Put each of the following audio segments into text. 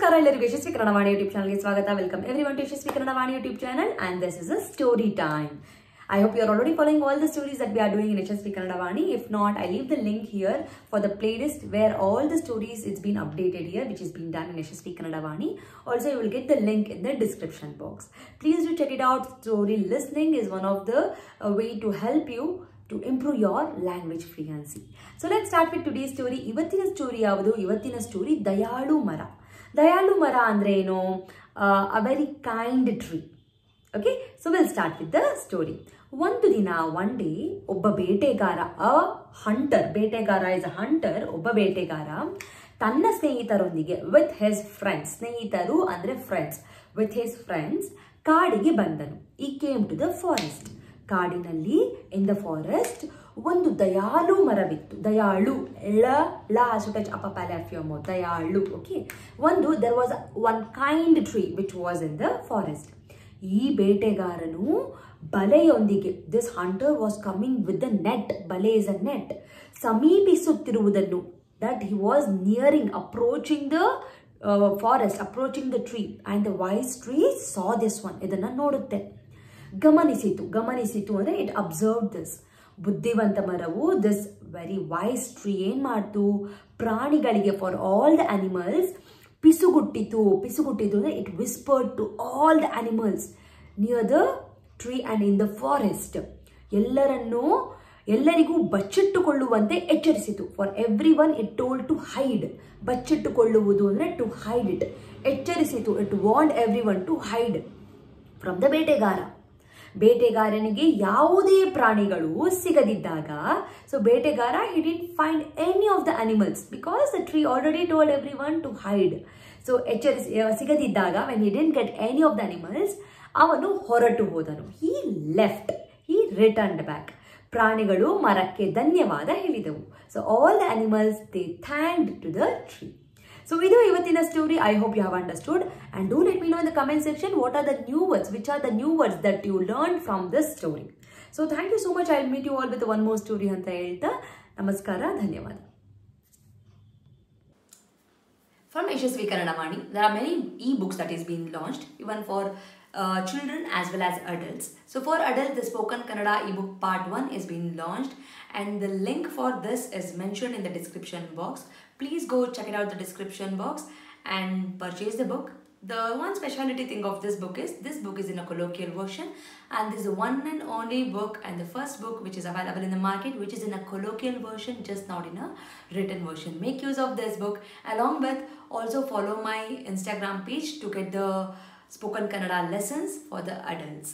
Namaskara ellarigu Yashasvi Kannada YouTube channel ge swagata. Welcome everyone to Yashasvi Kannada YouTube channel, and this is a story time. I hope you are already following all the stories that we are doing in Yashasvi Kannada. If not, I leave the link here for the playlist where all the stories it's been updated here, which is being done in Yashasvi Kannada. Also, you will get the link in the description box. Please do check it out. Story listening is one of the way to help you to improve your language fluency. So let's start with today's story. Ivattina story yavudu? Ivattina story Dayalu Mara. Dayalu Mara andre eno? A very kind tree. Okay, so we'll start with the story. One day, obba betegara, a hunter, betegara is a hunter, obba betegara, tanna snehitarondhige, with his friends, snehitaru andre friends, with his friends, kadige bandanu. He came to the forest. ಕಾಡಿನಲ್ಲಿ in the forest ಒಂದು ದಯಾಳು ಮರವಿತ್ತು. ದಯಾಳು la so touch upper palate of your mouth. Dayal. Okay, there was one kind tree which was in the forest. ಈ ಬೇಟೆಗಾರನು ಬಲೆಯೊಂದಿಗೆ, this hunter was coming with the net. ಬಲೆ is a net. ಸಮೀಪಿಸುತ್ತಿರುವುದನ್ನು, that he was nearing, approaching the forest, approaching the tree, and the wise tree saw this one. ಇದನ್ನ ನೋಡುತ್ತೆ, ಗಮನಿಸಿತು ಅಂದ್ರೆ it observed this. ಬುದ್ಧಿವಂತ ಮರವು, this very wise tree ಏನ್ ಮಾಡ್ತು, ಪ್ರಾಣಿಗಳಿಗೆ, for all the animals, ಪಿಸುಗುಟ್ಟಿತು ಅಂದ್ರೆ it whispered to all the animals near the tree and in the forest. ಎಲ್ಲರಿಗೂ ಬಚ್ಚಿಟ್ಟುಕೊಳ್ಳುವಂತೆ ಎಚ್ಚರಿಸಿತು. For everyone it told to hide. ಬಚ್ಚಿಟ್ಟುಕೊಳ್ಳುವುದು ಅಂದ್ರೆ to hide it. ಎಚ್ಚರಿಸಿತು, it warned everyone to hide from the ಬೇಟೆಗಾರನಿಗೆ ಯಾವುದೇ ಪ್ರಾಣಿಗಳು ಸಿಗದಿದ್ದಾಗ, so ಬೇಟೆಗಾರ he didn't find any of the animals because the tree already told everyone to hide. So ಸಿಗದಿದ್ದಾಗ, when he didn't get any of the animals, ಅವನು ಹೊರಟು ಹೋದನು. he returned back. ಪ್ರಾಣಿಗಳು ಮರಕ್ಕೆ ಧನ್ಯವಾದ ಹೇಳಿದವು. So all the animals, they thanked to the tree. So idu ivattina story. I hope you have understood, and do let me know in the comment section what are the new words, which are the new words that you learned from this story. So thank you so much. I'll meet you all with one more story anta helta. Namaskara, dhanyawada. From Yashasvi Kannada Vani, there are many e-books that is being launched, even for children as well as adults. So for adults, the Spoken Kannada ebook part 1 is being launched, and the link for this is mentioned in the description box. Please go check it out, the description box, and purchase the book. The one specialty thing of this book is in a colloquial version, and this is the one and only book and the first book which is available in the market which is in a colloquial version, just not in a written version. Make use of this book, along with also follow my Instagram page to get the Spoken Kannada lessons for the adults.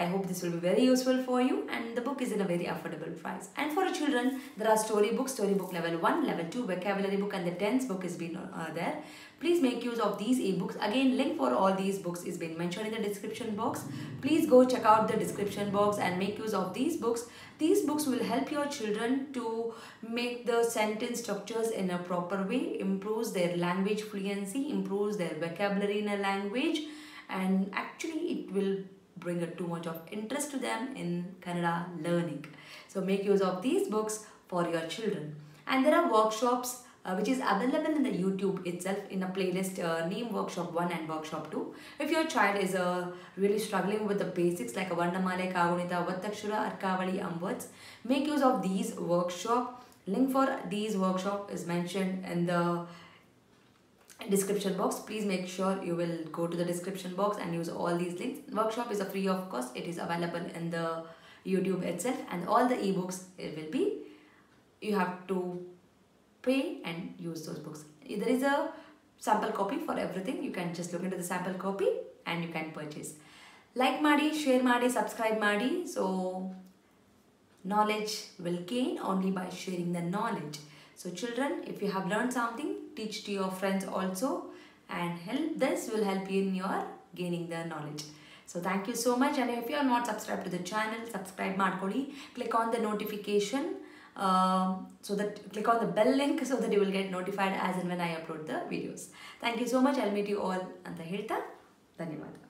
I hope this will be very useful for you, and the book is in a very affordable price. And for children, there are storybook level 1, level 2, vocabulary book, and the tense book is been there. Please make use of these ebooks. Again, link for all these books is been mentioned in the description box. Please go check out the description box and make use of these books. These books will help your children to make the sentence structures in a proper way, improves their language fluency, improves their vocabulary in a language, and actually it will bring too much of interest to them in Kannada learning. So make use of these books for your children. And there are workshops which is available in the YouTube itself in a playlist named Workshop 1 and Workshop 2. If your child is really struggling with the basics like a Varnamale, Kagunita, Vattakshura, Arkavali, words, make use of these workshop. Link for these workshop is mentioned in the description box. Please make sure you will go to the description box and use all these links. Workshop is a free of cost. It is available in the YouTube itself, and all the ebooks, it will be, you have to pay and use those books. There is a sample copy for everything. You can just look into the sample copy and you can purchase. Like maadi, share maadi, subscribe maadi. So knowledge will gain only by sharing the knowledge. So children, if you have learned something, teach to your friends also, and this will help you in your gaining the knowledge. So thank you so much, and if you are not subscribed to the channel, subscribe madkoli. Click on the notification, click on the bell link so that you will get notified as and when I upload the videos. Thank you so much. I'll meet you all anta helta. Dhanyawada.